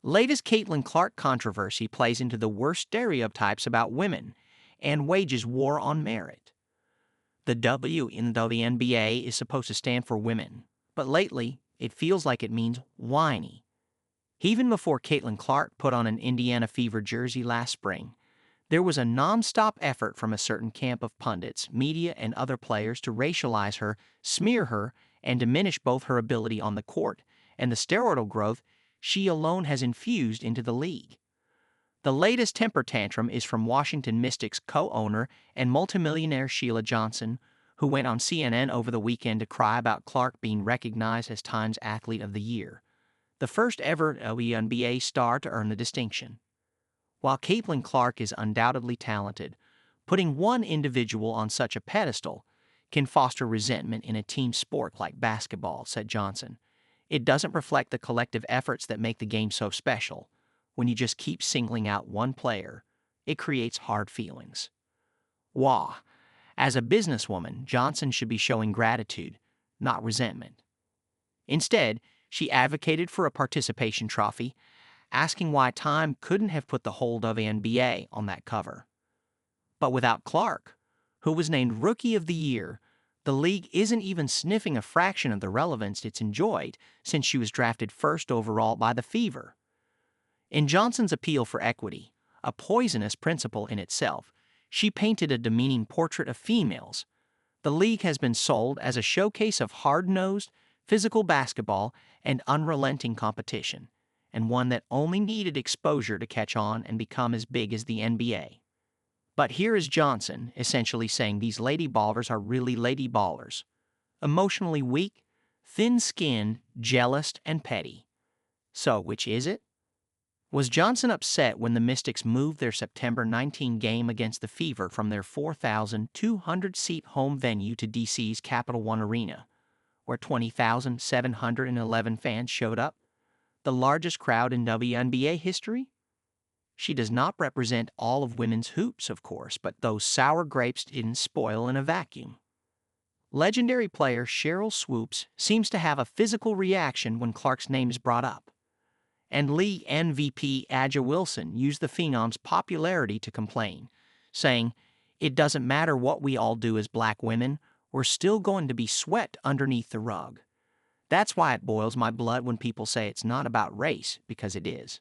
Latest Caitlin Clark controversy plays into the worst stereotypes about women and wages war on merit. The W in the WNBA is supposed to stand for women, but lately it feels like it means whiny. Even before Caitlin Clark put on an Indiana Fever jersey last spring, there was a nonstop effort from a certain camp of pundits, media, and other players to racialize her, smear her, and diminish both her ability on the court and the steroidal growth she alone has infused into the league. The latest temper tantrum is from Washington Mystics co-owner and multi-millionaire Sheila Johnson, who went on CNN over the weekend to cry about Clark being recognized as Time's Athlete of the Year, the first ever WNBA star to earn the distinction. While Caitlin Clark is undoubtedly talented, putting one individual on such a pedestal can foster resentment in a team sport like basketball, said Johnson. It doesn't reflect the collective efforts that make the game so special. When you just keep singling out one player, it creates hard feelings. Wah! As a businesswoman, Johnson should be showing gratitude, not resentment. Instead, she advocated for a participation trophy, asking why Time couldn't have put the whole WNBA on that cover. But without Clark, who was named Rookie of the Year, the league isn't even sniffing a fraction of the relevance it's enjoyed since she was drafted first overall by the Fever. In Johnson's appeal for equity, a poisonous principle in itself, she painted a demeaning portrait of females. The league has been sold as a showcase of hard-nosed, physical basketball and unrelenting competition, and one that only needed exposure to catch on and become as big as the NBA. But here is Johnson essentially saying these lady ballers are really lady ballers. Emotionally weak, thin-skinned, jealous, and petty. So which is it? Was Johnson upset when the Mystics moved their September 19 game against the Fever from their 4,200-seat home venue to DC's Capital One Arena, where 20,711 fans showed up? The largest crowd in WNBA history? She does not represent all of women's hoops, of course, but those sour grapes didn't spoil in a vacuum. Legendary player Sheryl Swoopes seems to have a physical reaction when Clark's name is brought up. And league MVP Aja Wilson used the Phenom's popularity to complain, saying, "It doesn't matter what we all do as black women, we're still going to be swept underneath the rug." That's why it boils my blood when people say it's not about race, because it is.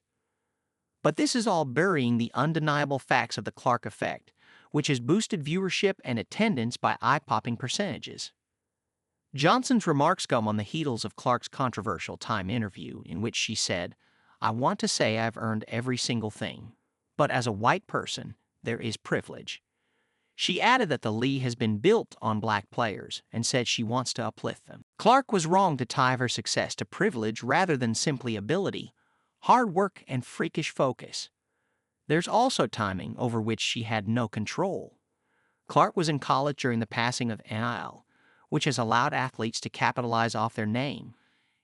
But this is all burying the undeniable facts of the Clark effect, which has boosted viewership and attendance by eye-popping percentages. Johnson's remarks come on the heels of Clark's controversial Time interview in which she said, "I want to say I've earned every single thing, but as a white person, there is privilege." She added that the league has been built on black players and said she wants to uplift them. Clark was wrong to tie her success to privilege rather than simply ability, hard work, and freakish focus. There's also timing over which she had no control. Clark was in college during the passing of NIL, which has allowed athletes to capitalize off their name.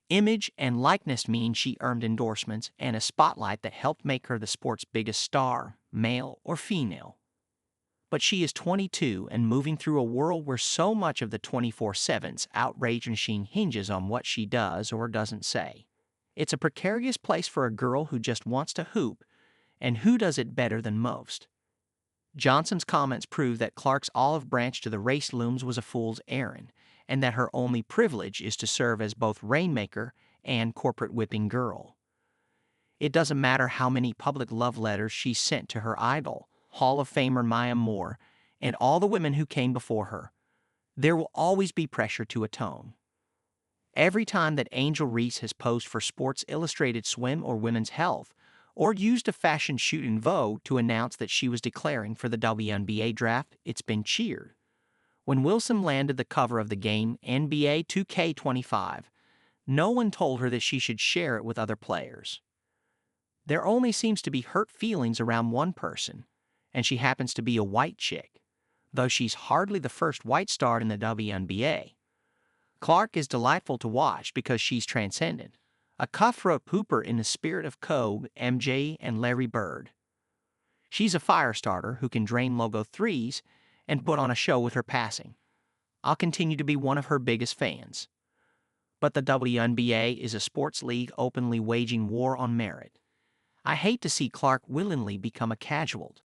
Image and likeness mean she earned endorsements and a spotlight that helped make her the sport's biggest star, male or female. But she is 22 and moving through a world where so much of the 24/7's outrage machine hinges on what she does or doesn't say. It's a precarious place for a girl who just wants to hoop, and who does it better than most? Johnson's comments prove that Clark's olive branch to the race looms was a fool's errand, and that her only privilege is to serve as both rainmaker and corporate whipping girl. It doesn't matter how many public love letters she sent to her idol, Hall of Famer Maya Moore, and all the women who came before her. There will always be pressure to atone. Every time that Angel Reese has posed for Sports Illustrated Swim or Women's Health, or used a fashion shoot in Vogue to announce that she was declaring for the WNBA draft, it's been cheered. When Wilson landed the cover of the game NBA 2K25, no one told her that she should share it with other players. There only seems to be hurt feelings around one person, and she happens to be a white chick, though she's hardly the first white star in the WNBA. Clark is delightful to watch because she's transcendent, a cutthroat hooper in the spirit of Kobe, MJ, and Larry Bird. She's a fire starter who can drain logo threes and put on a show with her passing. I'll continue to be one of her biggest fans. But the WNBA is a sports league openly waging war on merit. I hate to see Clark willingly become a casualty.